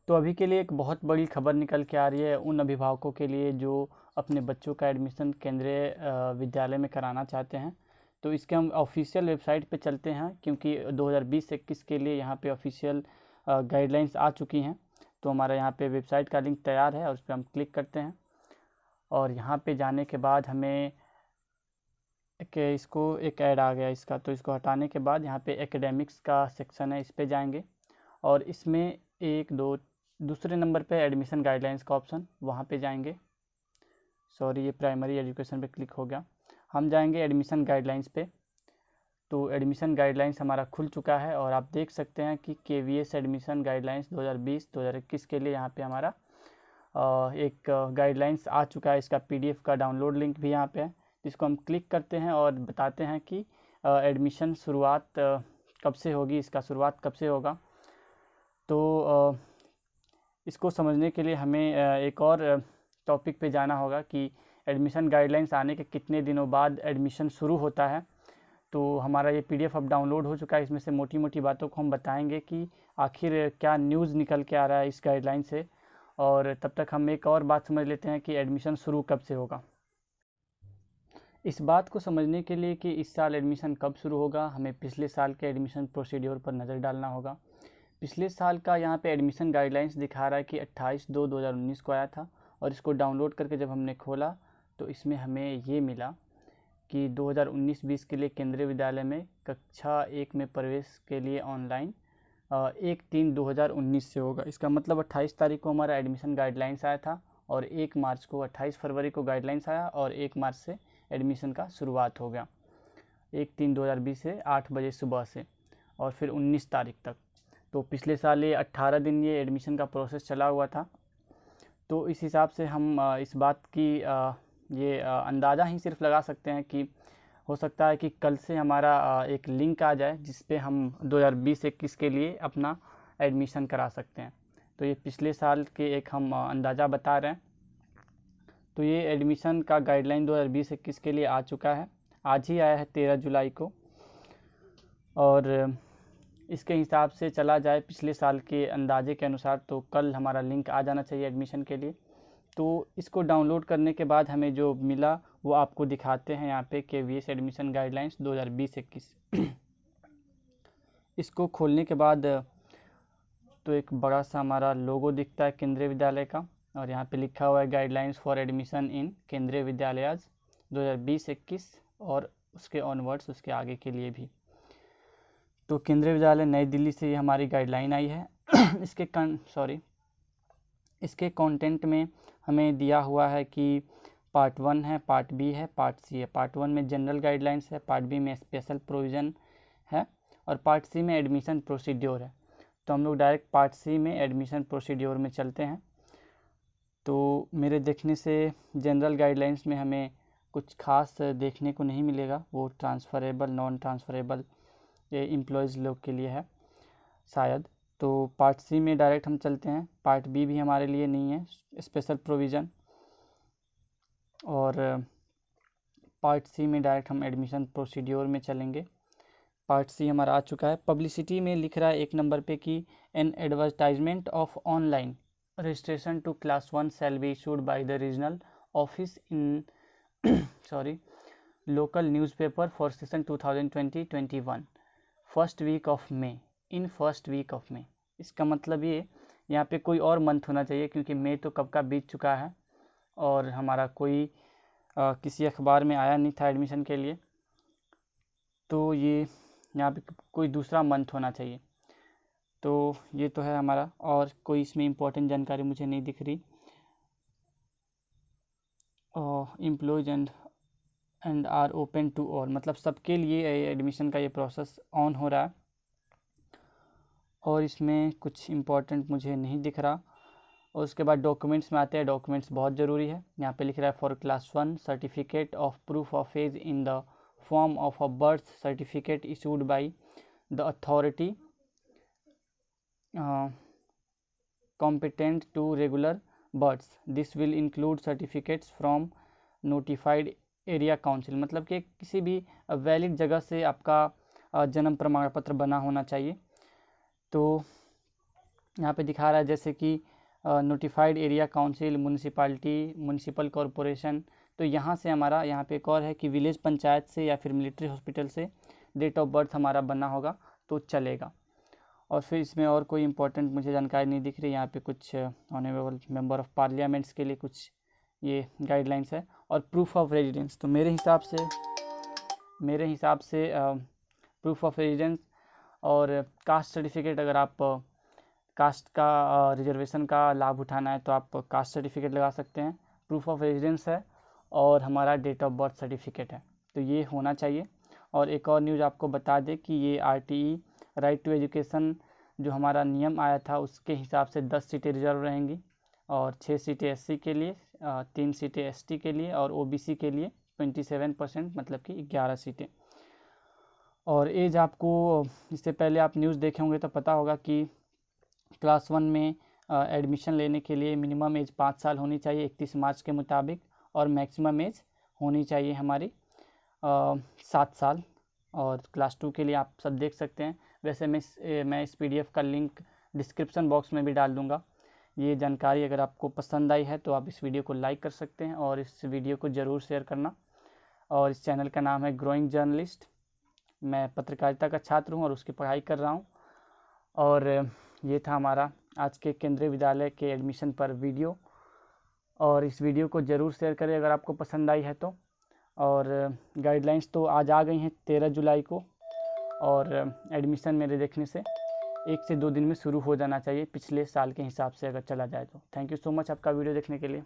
तो अभी के लिए एक बहुत बड़ी खबर निकल के आ रही है उन अभिभावकों के लिए जो अपने बच्चों का एडमिशन केंद्रीय विद्यालय में कराना चाहते हैं। तो इसके हम ऑफिशियल वेबसाइट पे चलते हैं, क्योंकि 2020-21 के लिए यहाँ पे ऑफिशियल गाइडलाइंस आ चुकी हैं। तो हमारा यहाँ पे वेबसाइट का लिंक तैयार है और उस पर हम क्लिक करते हैं। और यहाँ पे जाने के बाद हमें एक ऐड आ गया इसका, तो इसको हटाने के बाद यहाँ पे एकेडमिक्स का सेक्शन है, इस पे जाएंगे और इसमें दूसरे नंबर पे एडमिशन गाइडलाइंस का ऑप्शन, वहाँ पे जाएंगे। सॉरी, ये प्राइमरी एजुकेशन पे क्लिक हो गया। हम जाएंगे एडमिशन गाइडलाइंस पे। तो एडमिशन गाइडलाइंस हमारा खुल चुका है और आप देख सकते हैं कि KVS एडमिशन गाइडलाइंस 2020-2021 के लिए यहाँ पे हमारा एक गाइडलाइंस आ चुका है। इसका PDF का डाउनलोड लिंक भी यहाँ पे है, जिसको हम क्लिक करते हैं और बताते हैं कि एडमिशन शुरुआत कब से होगी, इसका शुरुआत कब से होगा। तो इसको समझने के लिए हमें एक और टॉपिक पे जाना होगा कि एडमिशन गाइडलाइंस आने के कितने दिनों बाद एडमिशन शुरू होता है। तो हमारा ये PDF अब डाउनलोड हो चुका है, इसमें से मोटी मोटी बातों को हम बताएंगे कि आखिर क्या न्यूज़ निकल के आ रहा है इस गाइडलाइन से। और तब तक हम एक और बात समझ लेते हैं कि एडमिशन शुरू कब से होगा। इस बात को समझने के लिए कि इस साल एडमिशन कब शुरू होगा, हमें पिछले साल के एडमिशन प्रोसीड्योर पर नज़र डालना होगा। पिछले साल का यहाँ पे एडमिशन गाइडलाइंस दिखा रहा है कि 28/2/2019 को आया था, और इसको डाउनलोड करके जब हमने खोला तो इसमें हमें ये मिला कि 2019-20 के लिए केंद्रीय विद्यालय में कक्षा 1 में प्रवेश के लिए ऑनलाइन 1/3/2019 से होगा। इसका मतलब 28 तारीख को हमारा एडमिशन गाइडलाइंस आया था और 1 मार्च को 28 फरवरी को गाइडलाइंस आया और 1 मार्च से एडमिशन का शुरुआत हो गया 1/3/2020 से 8 बजे सुबह से, और फिर 19 तारीख तक। तो पिछले साल ये 18 दिन ये एडमिशन का प्रोसेस चला हुआ था। तो इस हिसाब से हम इस बात की ये अंदाज़ा ही सिर्फ लगा सकते हैं कि हो सकता है कि कल से हमारा एक लिंक आ जाए जिस पे हम 2020-21 के लिए अपना एडमिशन करा सकते हैं। तो ये पिछले साल के एक हम अंदाज़ा बता रहे हैं। तो ये एडमिशन का गाइडलाइन 2020-21 के लिए आ चुका है, आज ही आया है 13 जुलाई को। और इसके हिसाब से चला जाए पिछले साल के अंदाजे के अनुसार तो कल हमारा लिंक आ जाना चाहिए एडमिशन के लिए। तो इसको डाउनलोड करने के बाद हमें जो मिला वो आपको दिखाते हैं यहाँ पे KVS एडमिशन गाइडलाइंस 2020-21। इसको खोलने के बाद तो एक बड़ा सा हमारा लोगो दिखता है केंद्रीय विद्यालय का, और यहाँ पे लिखा हुआ है गाइडलाइंस फॉर एडमिशन इन केंद्रीय विद्यालय 2020-21 और उसके ऑनवर्ड्स, उसके आगे के लिए भी। तो केंद्रीय विद्यालय नई दिल्ली से ये हमारी गाइडलाइन आई है। इसके कंटेंट में हमें दिया हुआ है कि पार्ट 1 है, पार्ट B है, पार्ट C है। पार्ट 1 में जनरल गाइडलाइंस है, पार्ट B में स्पेशल प्रोविज़न है और पार्ट C में एडमिशन प्रोसीड्योर है। तो हम लोग डायरेक्ट पार्ट C में एडमिशन प्रोसीड्योर में चलते हैं। तो मेरे देखने से जनरल गाइडलाइंस में हमें कुछ खास देखने को नहीं मिलेगा, वो ट्रांसफ़रेबल नॉन ट्रांसफ़रेबल ये एम्प्लॉयज़ लोग के लिए है शायद। तो पार्ट C में डायरेक्ट हम चलते हैं। पार्ट B भी हमारे लिए नहीं है, स्पेशल प्रोविज़न। और पार्ट C में डायरेक्ट हम एडमिशन प्रोसीड्योर में चलेंगे। पार्ट C हमारा आ चुका है। पब्लिसिटी में लिख रहा है 1 नंबर पे कि an advertisement of online registration to class 1 shall be issued by the regional office in local newspaper for session 2020-21 first week of May, in first week of May. इसका मतलब ये यहाँ पे कोई और मंथ होना चाहिए, क्योंकि मई तो कब का बीत चुका है और हमारा कोई किसी अखबार में आया नहीं था एडमिशन के लिए। तो ये यहाँ पे कोई दूसरा मंथ होना चाहिए। तो ये तो है हमारा, और कोई इसमें इम्पोर्टेंट जानकारी मुझे नहीं दिख रही। Employees and are open to all, मतलब सबके लिए एडमिशन का ये प्रोसेस ऑन हो रहा है। और इसमें कुछ इम्पोर्टेंट मुझे नहीं दिख रहा। और उसके बाद डॉक्यूमेंट्स में आते हैं। डॉक्यूमेंट्स बहुत ज़रूरी है। यहाँ पे लिख रहा है for class 1 certificate of proof of age in the form of a birth certificate issued by the authority competent to regular births. This will include certificates from notified area council, मतलब कि किसी भी वैलिड जगह से आपका जन्म प्रमाण पत्र बना होना चाहिए। तो यहाँ पे दिखा रहा है जैसे कि notified area council, municipality, municipal corporation. तो यहाँ से हमारा यहाँ पे एक और है कि विलेज पंचायत से या फिर मिलिट्री हॉस्पिटल से डेट ऑफ बर्थ हमारा बना होगा तो चलेगा। और फिर इसमें और कोई इंपॉर्टेंट मुझे जानकारी नहीं दिख रही। यहाँ पे कुछ ऑनरेबल मेंबर ऑफ पार्लियामेंट्स के लिए कुछ ये गाइडलाइंस है। और प्रूफ ऑफ रेजिडेंस, तो मेरे हिसाब से प्रूफ ऑफ रेजिडेंस और कास्ट सर्टिफिकेट, अगर आप कास्ट का रिजर्वेशन का लाभ उठाना है तो आप कास्ट सर्टिफिकेट लगा सकते हैं। प्रूफ ऑफ रेजिडेंस है और हमारा डेट ऑफ बर्थ सर्टिफिकेट है, तो ये होना चाहिए। और एक और न्यूज़ आपको बता दें कि ये RTE राइट टू एजुकेशन जो हमारा नियम आया था उसके हिसाब से 10 सीटें रिजर्व रहेंगी और 6 सीटें SC के लिए, 3 सीटें ST के लिए और OBC के लिए 27%, मतलब कि 11 सीटें। और एज आपको, इससे पहले आप न्यूज़ देखे होंगे तो पता होगा कि क्लास 1 में एडमिशन लेने के लिए मिनिमम एज 5 साल होनी चाहिए 31 मार्च के मुताबिक, और मैक्सिमम एज होनी चाहिए हमारी 7 साल। और क्लास 2 के लिए आप सब देख सकते हैं। वैसे मैं इस PDF का लिंक डिस्क्रिप्शन बॉक्स में भी डाल दूँगा। ये जानकारी अगर आपको पसंद आई है तो आप इस वीडियो को लाइक कर सकते हैं और इस वीडियो को ज़रूर शेयर करना। और इस चैनल का नाम है ग्रोइंग जर्नलिस्ट। मैं पत्रकारिता का छात्र हूँ और उसकी पढ़ाई कर रहा हूँ। और ये था हमारा आज के केंद्रीय विद्यालय के एडमिशन पर वीडियो। और इस वीडियो को ज़रूर शेयर करें अगर आपको पसंद आई है तो। और गाइडलाइंस तो आज आ गई हैं 13 जुलाई को, और एडमिशन मेरे देखने से 1 से 2 दिन में शुरू हो जाना चाहिए पिछले साल के हिसाब से अगर चला जाए तो। थैंक यू सो मच आपका वीडियो देखने के लिए।